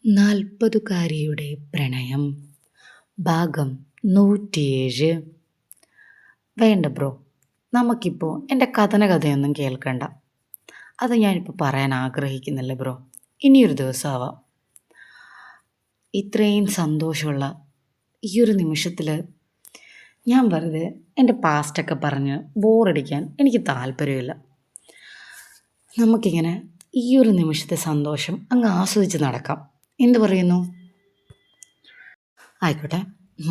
നാൽപ്പതുകാരിയുടെ പ്രണയം ഭാഗം 107. വേണ്ട ബ്രോ, നമുക്കിപ്പോൾ എൻ്റെ കഥയൊന്നും കേൾക്കണ്ട. അത് ഞാനിപ്പോൾ പറയാൻ ആഗ്രഹിക്കുന്നില്ല ബ്രോ. ഇനിയൊരു ദിവസമാവാം. ഇത്രയും സന്തോഷമുള്ള ഈ ഒരു നിമിഷത്തിൽ ഞാൻ വെറുതെ എൻ്റെ പാസ്റ്റൊക്കെ പറഞ്ഞ് ബോറടിക്കാൻ എനിക്ക് താല്പര്യമില്ല. നമുക്കിങ്ങനെ ഈ ഒരു നിമിഷത്തെ സന്തോഷം അങ്ങ് ആസ്വദിച്ച് നടക്കാം. എന്ത് പറയുന്നു? ആയിക്കോട്ടെ,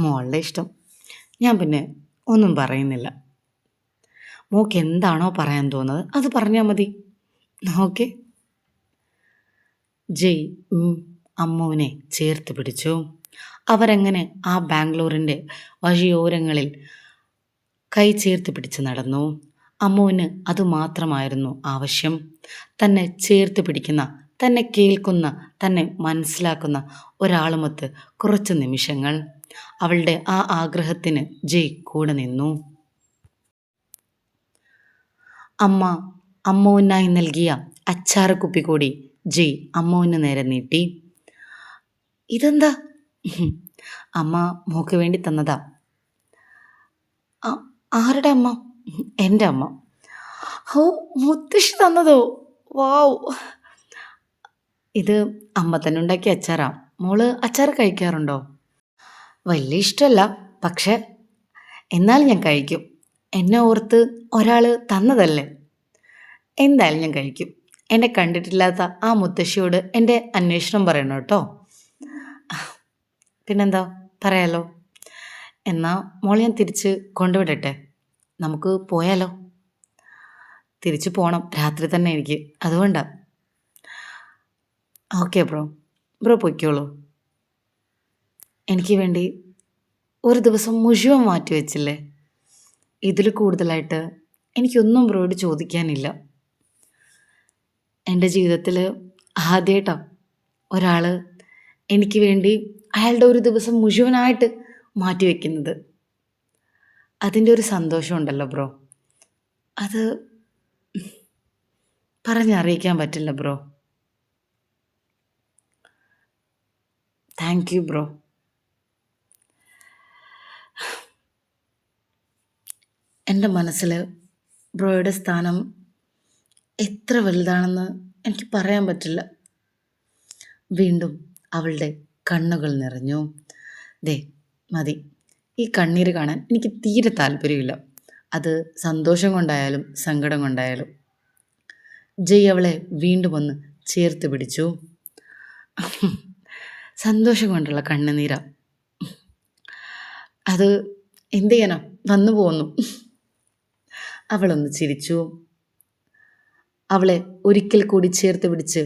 മോളുടെ ഇഷ്ടം. ഞാൻ പിന്നെ ഒന്നും പറയുന്നില്ല. മോൾക്ക് എന്താണോ പറയാൻ തോന്നുന്നത് അത് പറഞ്ഞാൽ മതി. ഓക്കെ. ജയ് അമ്മുവിനെ ചേർത്ത് പിടിച്ചു. അവരങ്ങനെ ആ ബാംഗ്ലൂരിൻ്റെ വഴിയോരങ്ങളിൽ കൈ ചേർത്ത് പിടിച്ച് നടന്നു. അമ്മുവിന് അതുമാത്രമായിരുന്നു ആവശ്യം. തന്നെ ചേർത്ത് പിടിക്കുന്ന, തന്നെ കേൾക്കുന്ന, തന്നെ മനസ്സിലാക്കുന്ന ഒരാളുമൊത്ത് കുറച്ച് നിമിഷങ്ങൾ. അവളുടെ ആ ആഗ്രഹത്തിന് ജയ് കൂടെ നിന്നു. അമ്മുവിനായി നൽകിയ അച്ചാറ് കുപ്പി കൂടി ജയ് അമ്മുവിന് നേരെ നീട്ടി. ഇതെന്താ? അമ്മ മോക്ക് വേണ്ടി തന്നതാ. ആരുടെ അമ്മ? എൻ്റെ അമ്മ. ഓ, മുത്തശ്ശി തന്നതോ? വാവ്. ഇത് അമ്മ തന്നെ ഉണ്ടാക്കിയ അച്ചാറാ. മോള് അച്ചാർ കഴിക്കാറുണ്ടോ? വലിയ ഇഷ്ടമല്ല, പക്ഷെ എന്നാലും ഞാൻ കഴിക്കും. എന്നെ ഓർത്ത് ഒരാൾ തന്നതല്ലേ, എന്തായാലും ഞാൻ കഴിക്കും. എന്നെ കണ്ടിട്ടില്ലാത്ത ആ മുത്തശ്ശിയോട് എൻ്റെ അന്വേഷണം പറയണം കേട്ടോ. പിന്നെന്താ, പറയാലോ. എന്നാൽ മോൾ ഞാൻ തിരിച്ച് കൊണ്ടുവിടട്ടെ? നമുക്ക് പോയാലോ? തിരിച്ചു പോകണം, രാത്രി തന്നെ എനിക്ക്, അതുകൊണ്ടാണ്. ഓക്കെ ബ്രോ പൊയ്ക്കോളൂ. എനിക്ക് വേണ്ടി ഒരു ദിവസം മുഴുവൻ മാറ്റി വെച്ചില്ലേ. ഇതിൽ കൂടുതലായിട്ട് എനിക്കൊന്നും ബ്രോയോട് ചോദിക്കാനില്ല. എൻ്റെ ജീവിതത്തിൽ ആദ്യമായിട്ടാണ് ഒരാൾ എനിക്ക് വേണ്ടി അയാളുടെ ഒരു ദിവസം മുഴുവനായിട്ട് മാറ്റി വയ്ക്കുന്നത്. അതിൻ്റെ ഒരു സന്തോഷമുണ്ടല്ലോ ബ്രോ, അത് പറഞ്ഞറിയിക്കാൻ പറ്റില്ല ബ്രോ. Thank you bro. എൻ്റെ മനസ്സിൽ ബ്രോയുടെ സ്ഥാനം എത്ര വലുതാണെന്ന് എനിക്ക് പറയാൻ പറ്റില്ല. വീണ്ടും അവളുടെ കണ്ണുകൾ നിറഞ്ഞു. ദേ മതി, ഈ കണ്ണീര് കാണാൻ എനിക്ക് തീരെ താല്പര്യമില്ല. അത് സന്തോഷം കൊണ്ടായാലും സങ്കടം കൊണ്ടായാലും. ജയ് അവളെ വീണ്ടും ഒന്ന് ചേർത്ത് പിടിച്ചു. സന്തോഷം കൊണ്ടുള്ള കണ്ണുനീരാ. അത് എന്ത് ചെയ്യാനാ, വന്നു പോന്നു. അവളൊന്ന് ചിരിച്ചു. അവളെ ഒരിക്കൽ കൂടി ചേർത്ത് പിടിച്ച്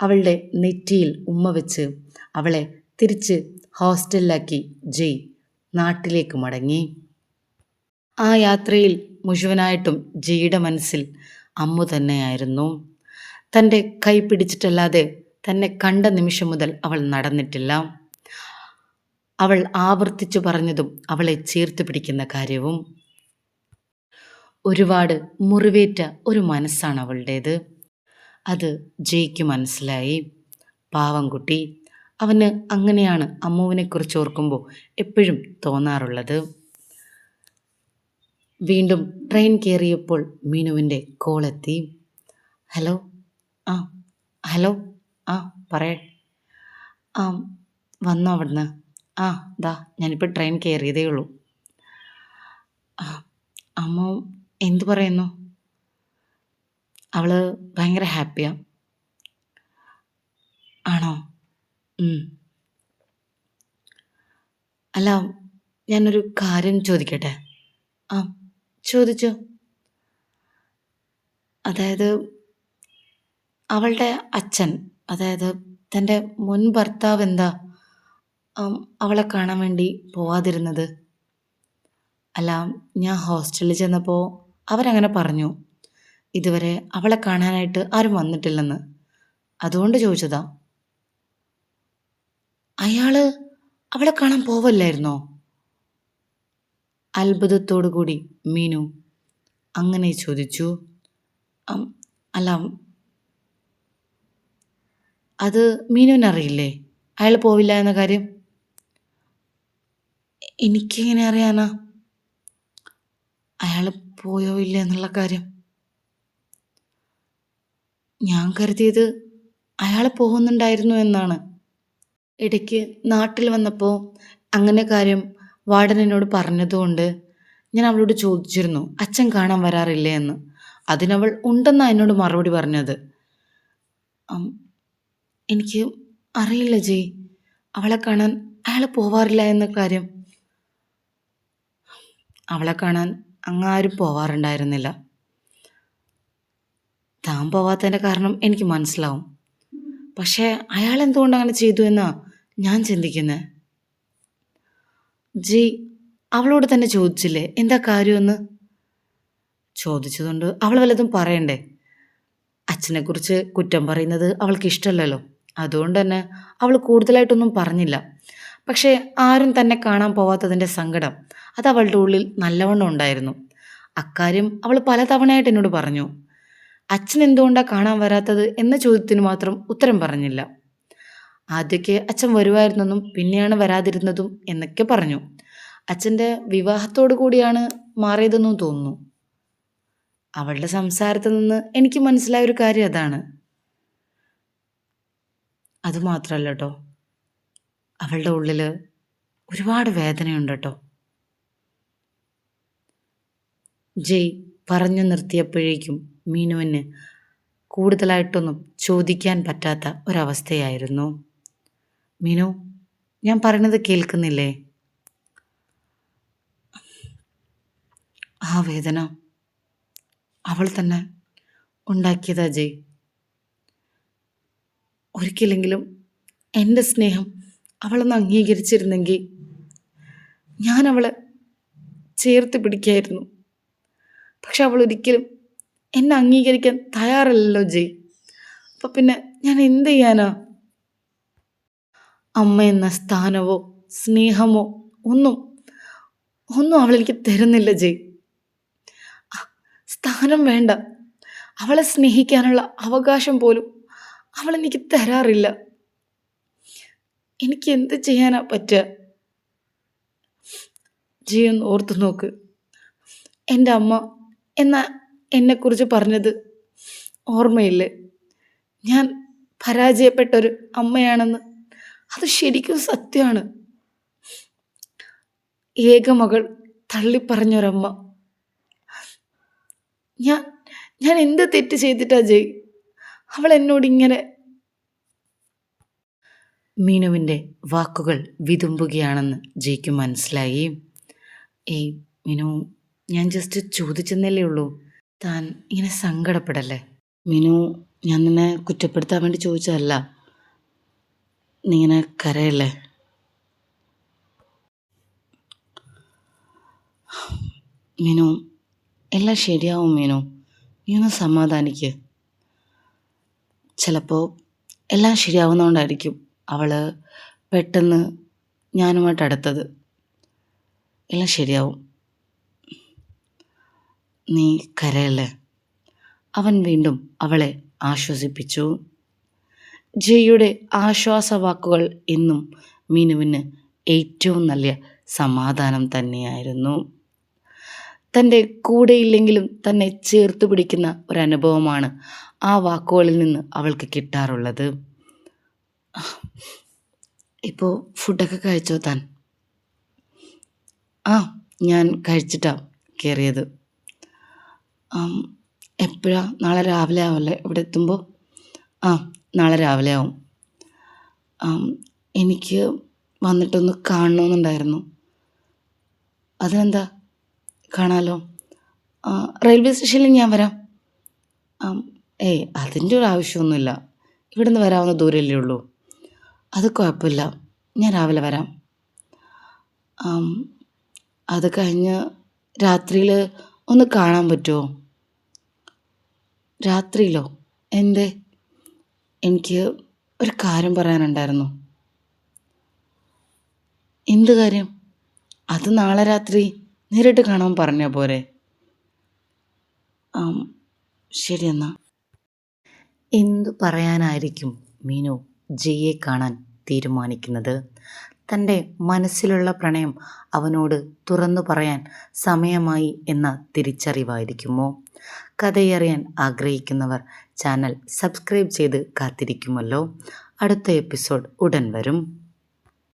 അവളുടെ നെറ്റിയിൽ ഉമ്മ വെച്ച് അവളെ തിരിച്ച് ഹോസ്റ്റലിലാക്കി ജയ് നാട്ടിലേക്ക് മടങ്ങി. ആ യാത്രയിൽ മുഴുവനായിട്ടും ജയ്യുടെ മനസ്സിൽ അമ്മു തന്നെയായിരുന്നു. തൻ്റെ കൈ പിടിച്ചിട്ടല്ലാതെ തന്നെ കണ്ട നിമിഷം മുതൽ അവൾ നടന്നിട്ടില്ല. അവൾ ആവർത്തിച്ചു പറഞ്ഞതും അവളെ ചേർത്ത് പിടിക്കുന്ന കാര്യവും. ഒരുപാട് മുറിവേറ്റ ഒരു മനസ്സാണ് അവളുടേത്. അത് ജയ്ക്ക് മനസ്സിലായി. പാവം കുട്ടി. അവന് അങ്ങനെയാണ് അമ്മുവിനെക്കുറിച്ച് ഓർക്കുമ്പോൾ എപ്പോഴും തോന്നാറുള്ളത്. വീണ്ടും ട്രെയിൻ കയറിയപ്പോൾ മീനുവിൻ്റെ കോളെത്തി. ഹലോ. ആ ഹലോ. ആ പറയേ. ആ വന്നോ അവിടുന്ന്? ആ ദാ ഞാനിപ്പോൾ ട്രെയിൻ കയറിയതേ ഉള്ളൂ. അമ്മ എന്തു പറയുന്നു? അവൾ ഭയങ്കര ഹാപ്പിയാണ്. ആണോ? അല്ല, ഞാനൊരു കാര്യം ചോദിക്കട്ടെ? ആ ചോദിച്ചോ. അതായത് അവളുടെ അച്ഛൻ, അതായത് തൻ്റെ മുൻ ഭർത്താവ് എന്താ അവളെ കാണാൻ വേണ്ടി പോവാതിരുന്നത്? അല്ല, ഞാൻ ഹോസ്റ്റലിൽ ചെന്നപ്പോൾ അവരങ്ങനെ പറഞ്ഞു, ഇതുവരെ അവളെ കാണാനായിട്ട് ആരും വന്നിട്ടില്ലെന്ന്. അതുകൊണ്ട് ചോദിച്ചതാ. അയാൾ അവളെ കാണാൻ പോവല്ലായിരുന്നോ? അത്ഭുതത്തോടു കൂടി മീനു അങ്ങനെ ചോദിച്ചു. അല്ല, അത് മീനുവിനറിയില്ലേ? അയാൾ പോവില്ല എന്ന കാര്യം? എനിക്കെങ്ങനെ അറിയാനാ അയാൾ പോയോ ഇല്ല എന്നുള്ള കാര്യം? ഞാൻ കരുതിയത് അയാൾ പോകുന്നുണ്ടായിരുന്നു എന്നാണ്. ഇടയ്ക്ക് നാട്ടിൽ വന്നപ്പോൾ അങ്ങനെ കാര്യം വാർഡൻ എന്നോട് പറഞ്ഞതുകൊണ്ട് ഞാൻ അവളോട് ചോദിച്ചിരുന്നു അച്ഛൻ കാണാൻ വരാറില്ലേ എന്ന്. അതിനവൾ ഉണ്ടെന്നാണ് എന്നോട് മറുപടി പറഞ്ഞത്. അം, എനിക്ക് അറിയില്ല ജയ്, അവളെ കാണാൻ അയാൾ പോവാറില്ല എന്ന കാര്യം. അവളെ കാണാൻ അങ്ങാരും പോവാറുണ്ടായിരുന്നില്ല. താൻ പോവാത്തതിൻ്റെ കാരണം എനിക്ക് മനസ്സിലാവും. പക്ഷേ അയാൾ എന്തുകൊണ്ട് അങ്ങനെ ചെയ്തു എന്നാ ഞാൻ ചിന്തിക്കുന്നത്. ജയ് അവളോട് തന്നെ ചോദിച്ചില്ലേ എന്താ കാര്യമെന്ന്? ചോദിച്ചതുകൊണ്ട് അവൾ വല്ലതും പറയണ്ടേ? അച്ഛനെക്കുറിച്ച് കുറ്റം പറയുന്നത് അവൾക്ക് ഇഷ്ടമല്ലല്ലോ. അതുകൊണ്ട് തന്നെ അവൾ കൂടുതലായിട്ടൊന്നും പറഞ്ഞില്ല. പക്ഷേ ആരും തന്നെ കാണാൻ പോവാത്തതിൻ്റെ സങ്കടം അത് അവളുടെ ഉള്ളിൽ നല്ലവണ്ണം ഉണ്ടായിരുന്നു. അക്കാര്യം അവൾ പലതവണയായിട്ട് എന്നോട് പറഞ്ഞു. അച്ഛൻ എന്തുകൊണ്ടാണ് കാണാൻ വരാത്തത് എന്ന ചോദ്യത്തിന് മാത്രം ഉത്തരം പറഞ്ഞില്ല. ആദ്യമൊക്കെ അച്ഛൻ വരുമായിരുന്നെന്നും പിന്നെയാണ് വരാതിരുന്നതും എന്നൊക്കെ പറഞ്ഞു. അച്ഛൻ്റെ വിവാഹത്തോടു കൂടിയാണ് മാറിയതെന്നും തോന്നുന്നു. അവളുടെ സംസാരത്തിൽ നിന്ന് എനിക്ക് മനസ്സിലായ ഒരു കാര്യം അതാണ്. അതുമാത്രമല്ല കേട്ടോ, അവളുടെ ഉള്ളിൽ ഒരുപാട് വേദനയുണ്ട് കേട്ടോ. ജയ് പറഞ്ഞു നിർത്തിയപ്പോഴേക്കും മീനുവിന് കൂടുതലായിട്ടൊന്നും ചോദിക്കാൻ പറ്റാത്ത ഒരവസ്ഥയായിരുന്നു. മീനു, ഞാൻ പറയുന്നത് കേൾക്കുന്നില്ലേ? ആ വേദന അവൾ തന്നെ ഉണ്ടാക്കിയതാ ജയ്. ഒരിക്കലെങ്കിലും എൻ്റെ സ്നേഹം അവളൊന്ന് അംഗീകരിച്ചിരുന്നെങ്കിൽ ഞാൻ അവളെ ചേർത്ത് പിടിക്കായിരുന്നു. പക്ഷെ അവൾ ഒരിക്കലും എന്നെ അംഗീകരിക്കാൻ തയ്യാറല്ലല്ലോ ജയ്. അപ്പം പിന്നെ ഞാൻ എന്ത് ചെയ്യാനാ? അമ്മ എന്ന സ്ഥാനമോ സ്നേഹമോ ഒന്നും ഒന്നും അവളെനിക്ക് തരുന്നില്ല ജയ്. സ്ഥാനം വേണ്ട, അവളെ സ്നേഹിക്കാനുള്ള അവകാശം പോലും അവളെനിക്ക് തരാറില്ല. എനിക്ക് എന്ത് ചെയ്യാനാ പറ്റുക? ജയ് ഒന്ന് ഓർത്തു നോക്ക്. എൻ്റെ അമ്മ എന്ന എന്നെക്കുറിച്ച് പറഞ്ഞത് ഓർമ്മയില്ലേ? ഞാൻ പരാജയപ്പെട്ടൊരു അമ്മയാണെന്ന്. അത് ശരിക്കും സത്യമാണ്. ഏകമകൾ തള്ളിപ്പറഞ്ഞൊരമ്മ. ഞാൻ ഞാൻ എന്ത് തെറ്റ് ചെയ്തിട്ടാ ജയ് അവൾ എന്നോടിങ്ങനെ? മീനുവിൻ്റെ വാക്കുകൾ വിതുമ്പുകയാണെന്ന് ജയ്ക്ക് മനസ്സിലായി. ഏയ് മീനു, ഞാൻ ജസ്റ്റ് ചോദിച്ചെന്നല്ലേ ഉള്ളൂ. താൻ ഇങ്ങനെ സങ്കടപ്പെടല്ലേ. മീനു, ഞാൻ നിന്നെ കുറ്റപ്പെടുത്താൻ വേണ്ടി ചോദിച്ചതല്ല. നീ ഇങ്ങനെ കരയല്ലേ. മീനു, എല്ലാം ശരിയാവും മീനു. നീ ഒന്ന് സമാധാനിക്ക്. ചിലപ്പോൾ എല്ലാം ശരിയാവുന്നതുകൊണ്ടായിരിക്കും അവൾ പെട്ടെന്ന് ഞാനുമായിട്ട് അടുത്തത്. എല്ലാം ശരിയാവും, നീ കരയല്ലേ. അവൻ വീണ്ടും അവളെ ആശ്വസിപ്പിച്ചു. ജയ്യുടെ ആശ്വാസവാക്കുകൾ എന്നും മീനുവിന് ഏറ്റവും നല്ല സമാധാനം തന്നെയായിരുന്നു. തൻ്റെ കൂടെയില്ലെങ്കിലും തന്നെ ചേർത്ത് പിടിക്കുന്ന ഒരനുഭവമാണ് ആ വാക്കുകളിൽ നിന്ന് അവൾക്ക് കിട്ടാറുള്ളത്. ഇപ്പോൾ ഫുഡൊക്കെ കഴിച്ചോ താൻ? ആ, ഞാൻ കഴിച്ചിട്ടാണ് കയറിയത്. എപ്പോഴാണ്? നാളെ രാവിലെ ആവല്ലേ ഇവിടെ എത്തുമ്പോൾ? ആ, നാളെ രാവിലെ ആവും. എനിക്ക് വന്നിട്ടൊന്ന് കാണണമെന്നുണ്ടായിരുന്നു. അതിനെന്താ, കാണാമല്ലോ. റെയിൽവേ സ്റ്റേഷനിൽ ഞാൻ വരാം. ഏയ് അതിൻ്റെ ഒരു ആവശ്യമൊന്നുമില്ല, ഇവിടുന്ന് വരാവുന്ന ദൂരമല്ലേ ഉള്ളൂ. അത് കുഴപ്പമില്ല, ഞാൻ രാവിലെ വരാം. അത് കഴിഞ്ഞ് രാത്രിയിൽ ഒന്ന് കാണാൻ പറ്റുമോ? രാത്രിയിലോ? എന്തേ? എനിക്ക് ഒരു കാര്യം പറയാനുണ്ടായിരുന്നു. എന്ത് കാര്യം? അത് നാളെ രാത്രി നേരിട്ട് കാണാൻ പറഞ്ഞാൽ പോരെ? ശരി എന്നാ. എന്തു പറയാനായിരിക്കും മീനു ജയ്യെ കാണാൻ തീരുമാനിക്കുന്നത്. തൻ്റെ മനസ്സിലുള്ള പ്രണയം അവനോട് തുറന്നു പറയാൻ സമയമായി എന്ന തിരിച്ചറിവായിരിക്കുമോ? കഥയറിയാൻ ആഗ്രഹിക്കുന്നവർ ചാനൽ സബ്സ്ക്രൈബ് ചെയ്ത് കാത്തിരിക്കുമല്ലോ. അടുത്ത എപ്പിസോഡ് ഉടൻ വരും.